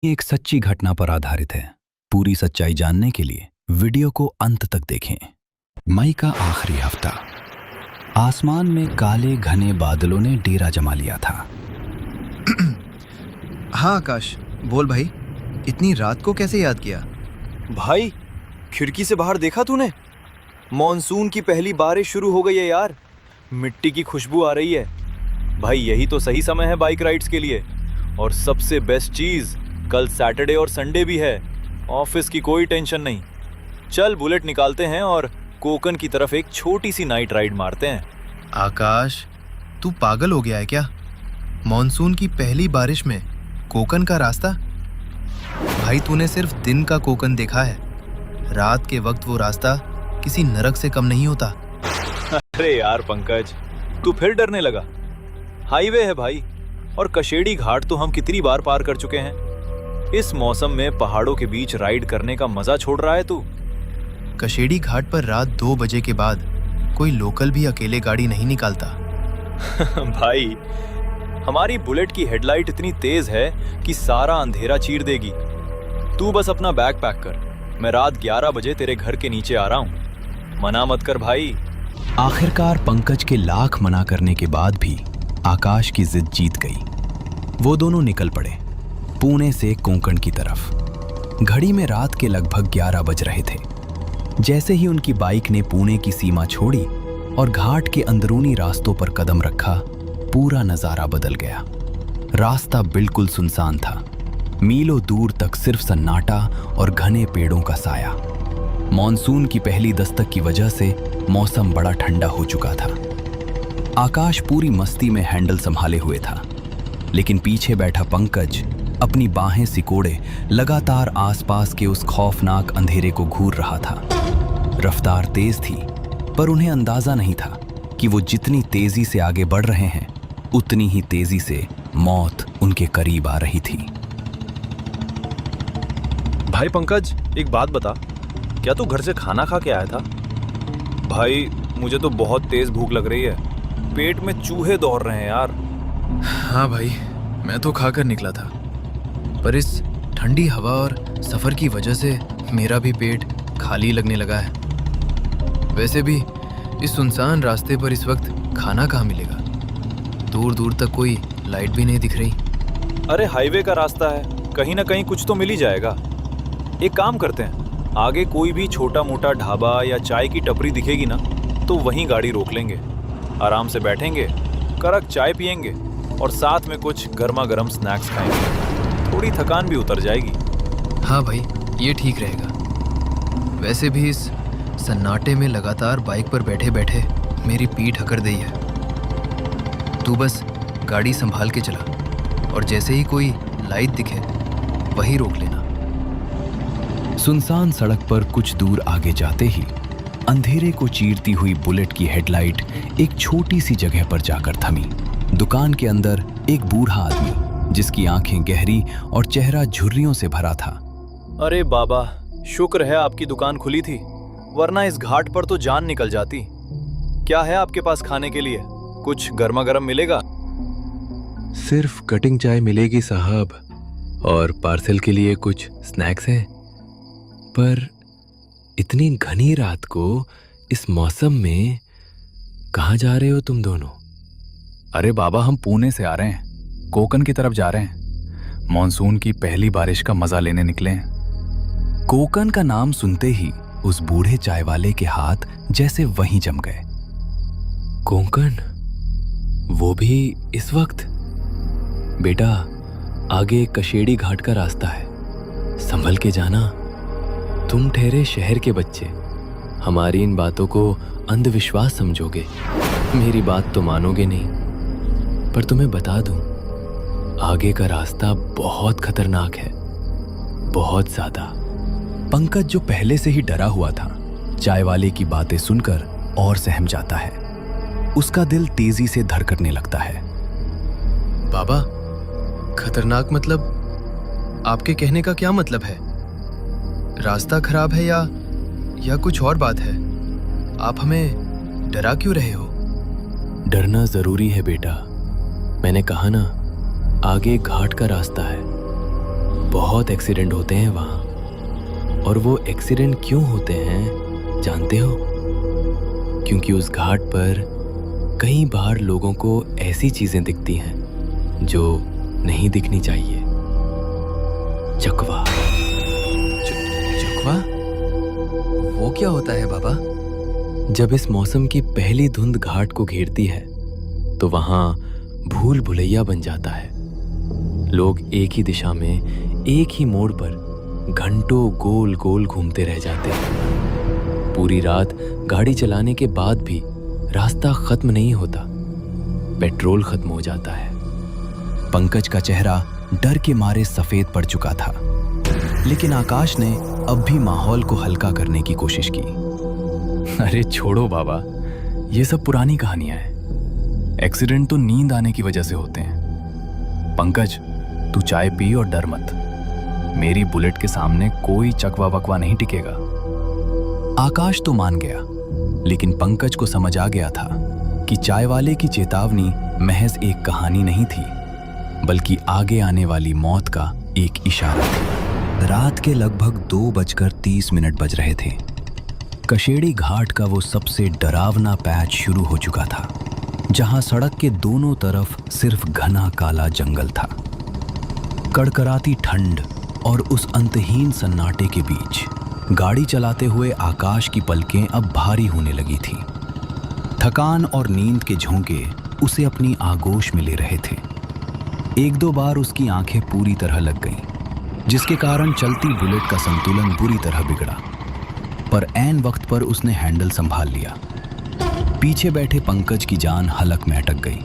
एक सच्ची घटना पर आधारित है। पूरी सच्चाई जानने के लिए वीडियो को अंत तक देखें। मई का आखिरी हफ्ता। आसमान में काले घने बादलों ने डेरा जमा लिया था। हाँ आकाश, बोल भाई, इतनी रात को कैसे याद किया? भाई, खिड़की से बाहर देखा तूने? मॉनसून की पहली बारिश शुरू हो गई है यार। मिट्टी की खुशबू आ रही है। भाई, यही तो सही समय है बाइक राइड्स के लिए। और सबसे बेस्ट चीज, कल सैटरडे और संडे भी है। ऑफिस की कोई टेंशन नहीं। चल बुलेट निकालते हैं और कोकन की तरफ एक छोटी सी नाइट राइड मारते हैं। आकाश, तू पागल हो गया है क्या? मॉनसून की पहली बारिश में कोकन का रास्ता? भाई, तूने सिर्फ दिन का कोकन देखा है। रात के वक्त वो रास्ता किसी नरक से कम नहीं होता। अरे यार पंकज, तू फिर डरने लगा। हाईवे है भाई, और कशेड़ी घाट तो हम कितनी बार पार कर चुके हैं। इस मौसम में पहाड़ों के बीच राइड करने का मजा छोड़ रहा है तू? कशेड़ी घाट पर रात 2 बजे के बाद कोई लोकल भी अकेले गाड़ी नहीं निकालता। भाई, हमारी बुलेट की हेडलाइट इतनी तेज है कि सारा अंधेरा चीर देगी। तू बस अपना बैग पैक कर, मैं रात 11 बजे तेरे घर के नीचे आ रहा हूँ। मना मत कर भाई। आखिरकार पंकज के लाख मना करने के बाद भी आकाश की जिद जीत गई। वो दोनों निकल पड़े पुणे से कोंकण की तरफ। घड़ी में रात के लगभग 11 बज रहे थे। जैसे ही उनकी बाइक ने पुणे की सीमा छोड़ी और घाट के अंदरूनी रास्तों पर कदम रखा, पूरा नजारा बदल गया। रास्ता बिल्कुल सुनसान था। मीलों दूर तक सिर्फ सन्नाटा और घने पेड़ों का साया। मॉनसून की पहली दस्तक की वजह से मौसम बड़ा ठंडा हो चुका था। आकाश पूरी मस्ती में हैंडल संभाले हुए था, लेकिन पीछे बैठा पंकज अपनी बाहें सिकोड़े लगातार आसपास के उस खौफनाक अंधेरे को घूर रहा था। रफ्तार तेज थी, पर उन्हें अंदाजा नहीं था कि वो जितनी तेजी से आगे बढ़ रहे हैं, उतनी ही तेजी से मौत उनके करीब आ रही थी। भाई पंकज, एक बात बता, क्या तू घर से खाना खा के आया था? भाई, मुझे तो बहुत तेज भूख लग रही है। पेट में चूहे दौड़ रहे हैं यार। हाँ भाई, मैं तो खाकर निकला था, पर इस ठंडी हवा और सफ़र की वजह से मेरा भी पेट खाली लगने लगा है। वैसे भी इस सुनसान रास्ते पर इस वक्त खाना कहाँ मिलेगा? दूर दूर तक कोई लाइट भी नहीं दिख रही। अरे हाईवे का रास्ता है, कहीं ना कहीं कुछ तो मिल ही जाएगा। एक काम करते हैं, आगे कोई भी छोटा मोटा ढाबा या चाय की टपरी दिखेगी ना, तो वहीं गाड़ी रोक लेंगे। आराम से बैठेंगे, कड़क चाय पियेंगे और साथ में कुछ गर्मा गर्म स्नैक्स खाएंगे। थोड़ी थकान भी उतर जाएगी। हाँ भाई, ये ठीक रहेगा। वैसे भी इस सन्नाटे में लगातार बाइक पर बैठे बैठे मेरी पीठ अकड़ गई है। तू बस गाड़ी संभाल के चला, और जैसे ही कोई लाइट दिखे वहीं रोक लेना। सुनसान सड़क पर कुछ दूर आगे जाते ही अंधेरे को चीरती हुई बुलेट की हेडलाइट एक छोटी सी जगह पर जाकर थमी। दुकान के अंदर एक बूढ़ा आदमी, जिसकी आंखें गहरी और चेहरा झुर्रियों से भरा था। अरे बाबा, शुक्र है आपकी दुकान खुली थी, वरना इस घाट पर तो जान निकल जाती। क्या है आपके पास खाने के लिए? कुछ गर्मा गर्म मिलेगा? सिर्फ कटिंग चाय मिलेगी साहब, और पार्सल के लिए कुछ स्नैक्स हैं। पर इतनी घनी रात को इस मौसम में कहाँ जा रहे हो तुम दोनों? अरे बाबा, हम पुणे से आ रहे हैं, कोकन की तरफ जा रहे हैं। मॉनसून की पहली बारिश का मजा लेने निकले हैं। कोकन का नाम सुनते ही उस बूढ़े चाय वाले के हाथ जैसे वहीं जम गए। कोंकण? वो भी इस वक्त? बेटा, आगे कशेड़ी घाट का रास्ता है, संभल के जाना। तुम ठहरे शहर के बच्चे, हमारी इन बातों को अंधविश्वास समझोगे। मेरी बात तो मानोगे नहीं, पर तुम्हें बता दूं, आगे का रास्ता बहुत खतरनाक है, बहुत ज्यादा। पंकज, जो पहले से ही डरा हुआ था, चाय वाले की बातें सुनकर और सहम जाता है। उसका दिल तेजी से धड़कने लगता है। बाबा, खतरनाक मतलब? आपके कहने का क्या मतलब है? रास्ता खराब है या कुछ और बात है? आप हमें डरा क्यों रहे हो? डरना जरूरी है बेटा। मैंने कहा ना, आगे घाट का रास्ता है। बहुत एक्सीडेंट होते हैं वहाँ। और वो एक्सीडेंट क्यों होते हैं जानते हो? क्योंकि उस घाट पर कई बार लोगों को ऐसी चीजें दिखती हैं जो नहीं दिखनी चाहिए। चकवा। चकवा? वो क्या होता है बाबा? जब इस मौसम की पहली धुंध घाट को घेरती है तो वहां भूल भुलैया बन जाता है। लोग एक ही दिशा में एक ही मोड़ पर घंटों गोल गोल घूमते रह जाते हैं। पूरी रात गाड़ी चलाने के बाद भी रास्ता खत्म नहीं होता। पेट्रोल खत्म हो जाता है। पंकज का चेहरा डर के मारे सफेद पड़ चुका था, लेकिन आकाश ने अब भी माहौल को हल्का करने की कोशिश की। अरे छोड़ो बाबा, ये सब पुरानी कहानियां हैं। एक्सीडेंट तो नींद आने की वजह से होते हैं। पंकज, तू चाय पी और डर मत। मेरी बुलेट के सामने कोई चकवा वकवा नहीं टिकेगा। आकाश तो मान गया, लेकिन पंकज को समझ आ गया था कि चाय वाले की चेतावनी महज एक कहानी नहीं थी, बल्कि आगे आने वाली मौत का एक इशारा थी। रात के लगभग 2:30 बज रहे थे। कशेड़ी घाट का वो सबसे डरावना पैच शुरू हो चुका था, जहां सड़क के दोनों तरफ सिर्फ घना काला जंगल था। कड़कड़ाती ठंड और उस अंतहीन सन्नाटे के बीच गाड़ी चलाते हुए आकाश की पलकें अब भारी होने लगी थी। थकान और नींद के झोंके उसे अपनी आगोश में ले रहे थे। 1-2 बार उसकी आंखें पूरी तरह लग गईं, जिसके कारण चलती बुलेट का संतुलन बुरी तरह बिगड़ा। पर ऐन वक्त पर उसने हैंडल संभाल लिया। पीछे बैठे पंकज की जान हलक में अटक गई।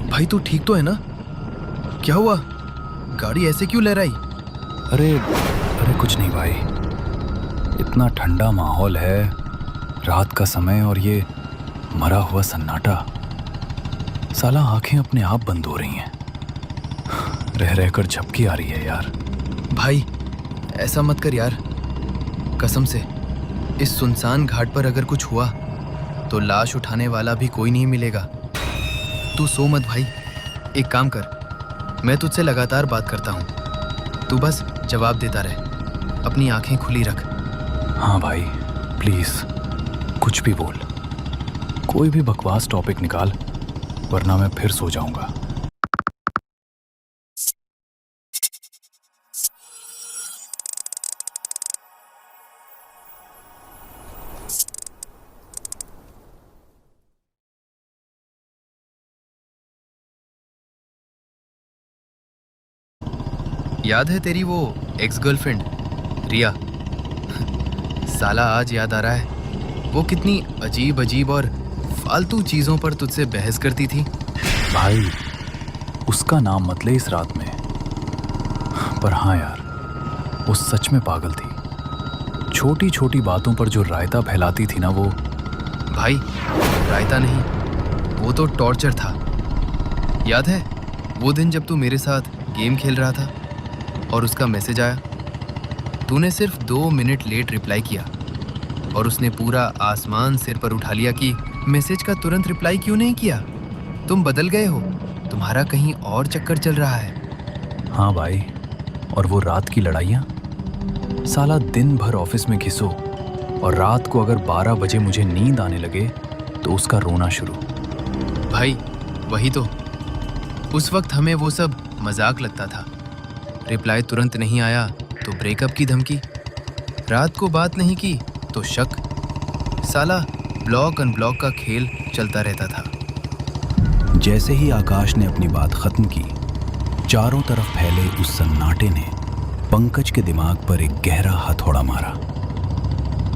भाई तू ठीक तो है ना? क्या हुआ? गाड़ी ऐसे क्यों लहराई? अरे कुछ नहीं भाई। इतना ठंडा माहौल है, रात का समय और ये मरा हुआ सन्नाटा। साला आंखें अपने आप बंद हो रही हैं। रह रहकर झपकी आ रही है यार। भाई ऐसा मत कर यार, कसम से। इस सुनसान घाट पर अगर कुछ हुआ तो लाश उठाने वाला भी कोई नहीं मिलेगा। तू सो मत भाई। एक काम कर, मैं तुझसे लगातार बात करता हूँ, तू बस जवाब देता रहे। अपनी आंखें खुली रख। हाँ भाई, प्लीज कुछ भी बोल। कोई भी बकवास टॉपिक निकाल, वरना मैं फिर सो जाऊंगा। याद है तेरी वो एक्स गर्लफ्रेंड रिया? साला आज याद आ रहा है वो कितनी अजीब अजीब और फालतू चीजों पर तुझसे बहस करती थी। भाई उसका नाम मत ले इस रात में। पर हाँ यार, वो सच में पागल थी। छोटी छोटी बातों पर जो रायता फैलाती थी ना वो। भाई रायता नहीं, वो तो टॉर्चर था। याद है वो दिन जब तू मेरे साथ गेम खेल रहा था और उसका मैसेज आया? तूने सिर्फ 2 मिनट लेट रिप्लाई किया और उसने पूरा आसमान सिर पर उठा लिया कि मैसेज का तुरंत रिप्लाई क्यों नहीं किया? तुम बदल गए हो, तुम्हारा कहीं और चक्कर चल रहा है। हाँ भाई, और वो रात की लड़ाइयाँ। साला दिन भर ऑफिस में घिसो और रात को अगर 12 बजे मुझे नींद आने लगे तो उसका रोना शुरू। भाई वही तो, उस वक्त हमें वो सब मजाक लगता था। रिप्लाई तुरंत नहीं आया तो ब्रेकअप की धमकी, रात को बात नहीं की तो शक। साला ब्लॉक अनब्लॉक का खेल चलता रहता था। जैसे ही आकाश ने अपनी बात खत्म की, चारों तरफ फैले उस सन्नाटे ने पंकज के दिमाग पर एक गहरा हथौड़ा मारा।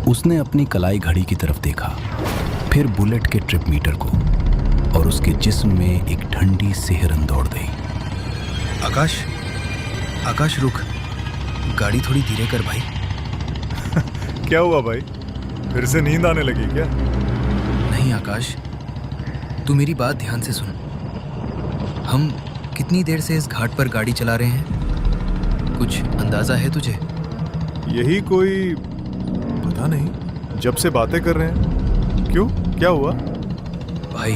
उसने अपनी कलाई घड़ी की तरफ देखा, फिर बुलेट के ट्रिप मीटर को, और उसके जिस्म में एक ठंडी सिहरन दौड़ गई। आकाश रुक, गाड़ी थोड़ी धीरे कर भाई। क्या हुआ भाई, फिर से नींद आने लगी क्या? नहीं आकाश, तू मेरी बात ध्यान से सुन। हम कितनी देर से इस घाट पर गाड़ी चला रहे हैं, कुछ अंदाजा है तुझे? यही कोई पता नहीं, जब से बातें कर रहे हैं। क्यों, क्या हुआ? भाई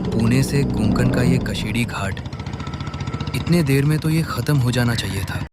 पुणे से कोंकण का ये कशेड़ी घाट इतने देर में तो ये खत्म हो जाना चाहिए था।